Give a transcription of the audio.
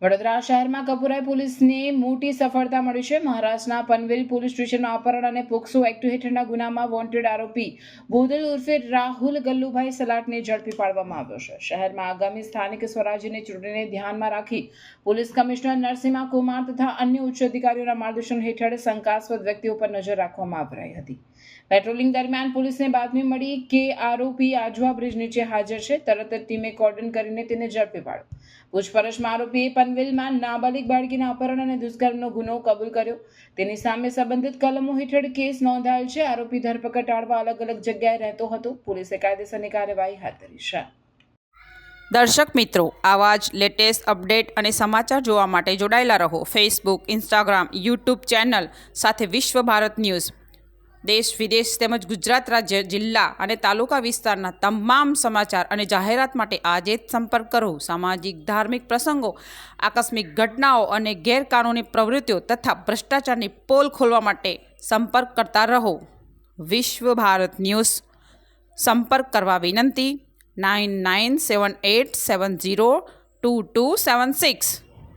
વડોદરા શહેરમાં કપુરાઈ પોલીસને મોટી સફળતા મળી છે। મહારાષ્ટ્રના પનવેલ પોલીસ સ્ટેશનમાં અપહરણ અને પોક્સો એક્ટ હેઠળના ગુનામાં વોન્ટેડ આરોપી બોદલ ઉર્ફે રાહુલ ગલ્લુભાઈ સલાટને ઝડપી પાડવામાં આવ્યો છે। શહેરમાં આગામી સ્થાનિક સ્વરાજ્યની ચૂંટણીને ધ્યાનમાં રાખી પોલીસ કમિશનર નરસિંહા કુમાર તથા અન્ય ઉચ્ચ અધિકારીઓના માર્ગદર્શન હેઠળ શંકાસ્પદ વ્યક્તિઓ પર નજર રાખવામાં આવી રહી હતી। પેટ્રોલિંગ દરમિયાન પોલીસને બાતમી મળી કે આરોપી આજવા બ્રિજ નીચે હાજર છે। તરત જ ટીમે કોર્ડન કરીને તેને ઝડપી પાડ્યો। પૂછપરછમાં આરોપીએ પનવેલમાં નાબાલિગ બાળકીના અપહરણ અને દુષ્કર્મનો ગુનો કબૂલ કર્યો। તેની સામે સંબંધિત કલમો હેઠળ કેસ નોંધાયેલ છે। આરોપી ધરપકડ ટાળવા અલગ અલગ જગ્યાએ રહેતો હતો। પોલીસે કાયદેસરની કાર્યવાહી હાથ ધરી છે। દર્શક મિત્રો, આવા જ લેટેસ્ટ અપડેટ અને સમાચાર જોવા માટે જોડાયેલા રહો ફેસબુક, ઇન્સ્ટાગ્રામ, યુટ્યુબ ચેનલ સાથે વિશ્વ ભારત ન્યૂઝ। દેશ વિદેશ તેમજ ગુજરાત રાજ્ય, જિલ્લા અને તાલુકા વિસ્તારના તમામ સમાચાર અને જાહેરાત માટે આજે જ સંપર્ક કરો। સામાજિક ધાર્મિક પ્રસંગો, આકસ્મિક ઘટનાઓ અને ગેરકાનૂની પ્રવૃત્તિઓ તથા ભ્રષ્ટાચારની પોલ ખોલવા માટે સંપર્ક કરતા રહો। વિશ્વ ભારત ન્યૂઝ સંપર્ક કરવા વિનંતી 9978702276।